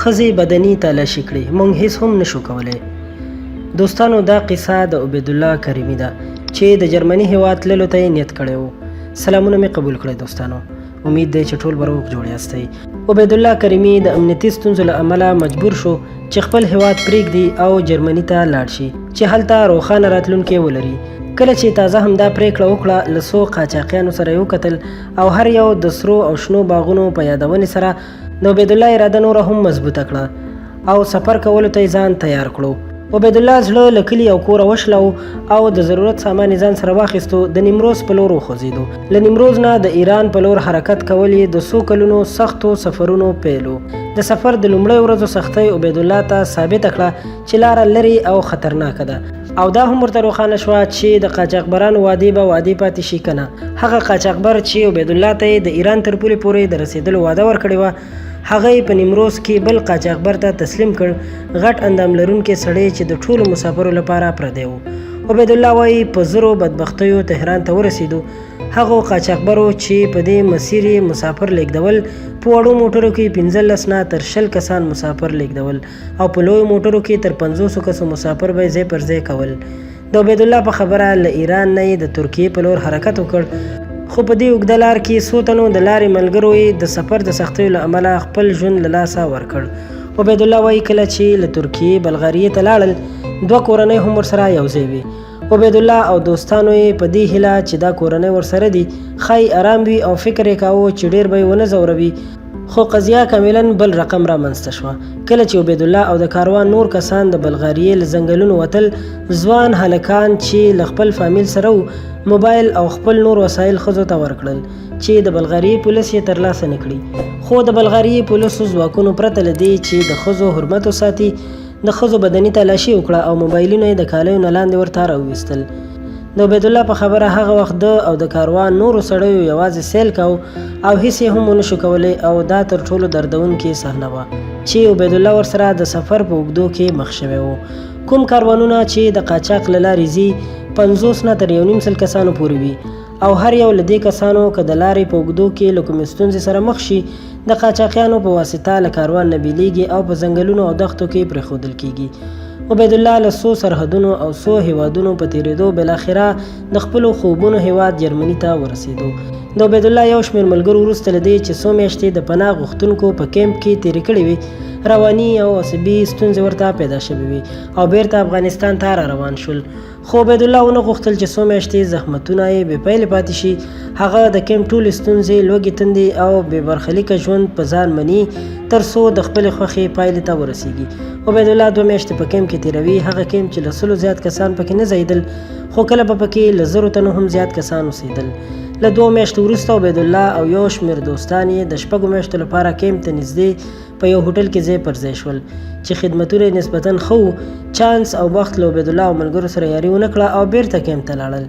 ښځې بدنی تالاشي کړې، موږ هیڅ هم نشو کولی. دوستانو دا قصه د عبیدالله کریمي ده چې د جرمني هیواد تللو ته یې نیت کړی و. سلامونه مې قبول کړئ دوستانو، امید دی چې ټول به روغ جوړ یاستئ. عبیدالله کریمي د امنیتي ستونزو له امله مجبور شو چې خپل هیواد پرېږدي او جرمني ته لاړ شي چې هلته روښانه راتلونکی ولري. کله چې تازه همدا پریکړه وکړه، له څو قاچاقیانو سره یې وکتل او هر یو د سرو او شنو باغونو په یادونې سره د عبیدالله اراده نوره هم مضبوطه کړه او سفر کولو ته یې ځان تیار کړو. عبیدالله زړه له کلي او کوره وشلو او د ضرورت سامان یې ځان سره واخیستو. د نیمروز په لور وخوځېدو. له نیمروز نه د ایران په لور حرکت کول یې د څو کلونو سختو سفرونو پیل و. د سفر د لومړیو ورځو سختۍ عبیدالله ته ثابته کړه چې لاره لرې او خطرناکه ده، او دا هم ورته روښانه شوه چې د قاچاقبرانو وعدې به وعدې پاتې شي که نه. هغه قاچاقبر چې عبیدالله ته یې د ایران تر پولې پورې د رسېدلو وعده ورکړې وه، هغه یې په نیمروز کې بل قاچاقبر ته تسلیم کړ، غټ اندام لرونکی سړی چې د ټولو مسافرو لپاره پردی و. عبیدالله وایي په زرو بدبختیو تهران ته ورسېدو. هغو قاچاقبرو چې په دې مسیر یې مسافر لیږدول، په وړو موټرو کې 15 نه تر 20 کسان مسافر لیږدول او په لویو موټرو کې تر 500 کسو مسافر به ځای پر ځای کول. د عبیدالله په خبره له ایران نه یې د ترکیې په لور حرکت وکړ، خو په دې اوږده لار کې څو تنو د لارې ملګرو یې د سفر د سختیو له امله خپل ژوند له لاسه ورکړ. عبیدالله وایي کله چې له ترکیې بلغاریې ته لاړل، 2 کورنۍ هم ورسره یوځای وي. عبیدالله او دوستانو یې په دې هیله چې دا کورنۍ ورسره دي ښایي ارام وي او فکر یې کاوه چې ډېر به یې ونه ځوروي، خو قضیه کاملا بل رقم رامنځته شوه. کله چې عبیدالله او د کاروان نور کسان د بلغاریې له ځنګلونو وتل، ځوان هلکان چې له خپل فامیل سره وو موبایل او خپل نور وسایل ښځو ته ورکړل چې د بلغاریې پولیس یې ترلاسه نه کړي. خو د بلغاریې پولیسو ځواکونو پرته له دې چې د ښځو حرمت وساتي، د ښځو بدني تالاشي وکړه او موبایلونه یې د کالیو نه لاندې ورته راوویستل. د عبیدالله په خبره هغه وخت ده او د کاروان نورو سړیو یوازې سیل کاو او هیڅ یې هم ونشو کولی، او دا تر ټولو دردونکې صحنه وه چې عبیدالله ورسره د سفر په اوږدو کې مخ شوی و. کوم کاروانونه چې د قاچاق له لارې ځي 50 نه تر 1.5 کسانو پورې وي، او هر یو له دې کسانو که د لارې په اوږدو کې له کومې ستونزې سره مخ شي، د قاچاقیانو په واسطه له کاروان نه بیلیږي او په ځنګلونو او دښتو کې پرېښودل کیږي. عبیدالله له څو سرحدونو او څو هیوادونو په تېرېدو بالاخره د خپلو خوبونو هیواد جرمني ته ورسېدو. د عبیدالله یو شمېر ملګرو وروسته له دې چې څو میاشتې د پناه غوښتونکو په کیمپ کې تېرې کړې وې، رواني او عصبي ستونزې ورته پیدا شوې وې او بیرته افغانستان ته را روان شول. خو عبیدالله ونه غوښتل چې څو میاشتې زحمتونه یې بې پیلې پاتې شي. هغه د کیمپ ټولې ستونزې، لوږې تندې او بې برخلیکه ژوند په ځان مني تر څو د خپلې خوښې پایلې ته ورسیږي. عبیدالله 2 میاشتې په کیمپ کې تېروي. هغه کیمپ چې له 100 زیات کسان پکې نه ځایدل، خو کله به پکې له 1000 تنو هم زیات کسان اوسېدل. له 2 میاشتو وروسته عبیدالله او یو شمېر دوستان یې د 6 میاشتو لپاره کیمپ ته نږدې په یو هوټل کې ځای پر ځای شول چې خدمتونه یې نسبتاً ښه وو. چانس او وخت له عبیدالله او ملګرو سره یاري ونه کړه او بیرته کیمپ ته لاړل.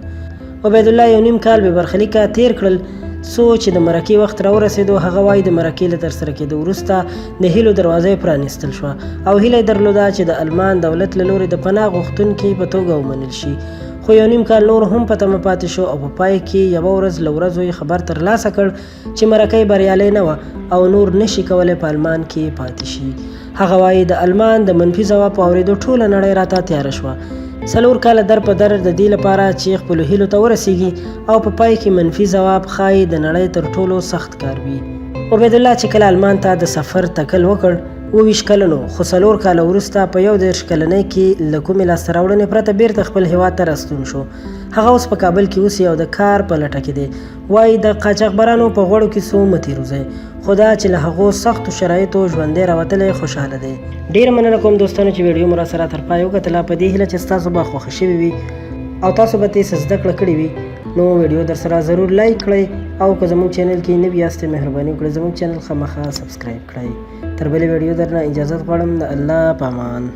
عبیدالله 1.5 کال بې برخلیکه تېر کړل. څو چې د مرکې وخت را ورسېدو، هغه وایي د مرکې له ترسره کېدو وروسته د هیلو دروازه یې پرانیستل شوه او هیله یې درلوده چې د المان دولت له لوري د پناه غوښتونکي په توګه ومنل شي. خو 1.5 کال نور هم په تمه پاتې شو او په پای کې یوه ورځ له ورځو یې خبر ترلاسه کړ چې مرکه بریالۍ نه وه او نور نشي کولی په المان کې پاتې شي. هغه وایي د المان د منفي ځواب په اورېدو ټوله نړۍ راته تیاره شوه. 4 کاله در په در د دې لپاره چې خپلو هیلو ته ورسیږي او په پای کې منفي ځواب ښایي د نړۍ تر ټولو سخت کار وي. عبیدالله چې کله المان ته د سفر تکل وکړ، 22 کلن و، خو 4 کاله وروسته په 21 کلنۍ کې له کومې لاسته راوړنې پرته بیرته خپل هیواد ته راستون شو. هغه اوس په کابل کې اوسي او د کار په لټه کې دی. وایي د قاچاقبرانو په غوړو کې څو مه تېروځئ، خو دا چې له هغو سختو شرایطو ژوندی راوتلی خوشحاله دی. ډېره مننه کوم دوستانو چې ویډیو مو راسره تر پایه وکتله. په دې هیله چې ستاسو به خوښه شوې وي او تاسو به ترې څه زده کړه کړې وي، نو ویډیو در سره ضرور لایک کړئ او که زموږ چینل کې نوي یاستئ مهرباني وکړئ زموږ چینل خامخا سبسکرایب کړئ. تر بلې ویډیو درنه اجازت غواړم. د الله په امان.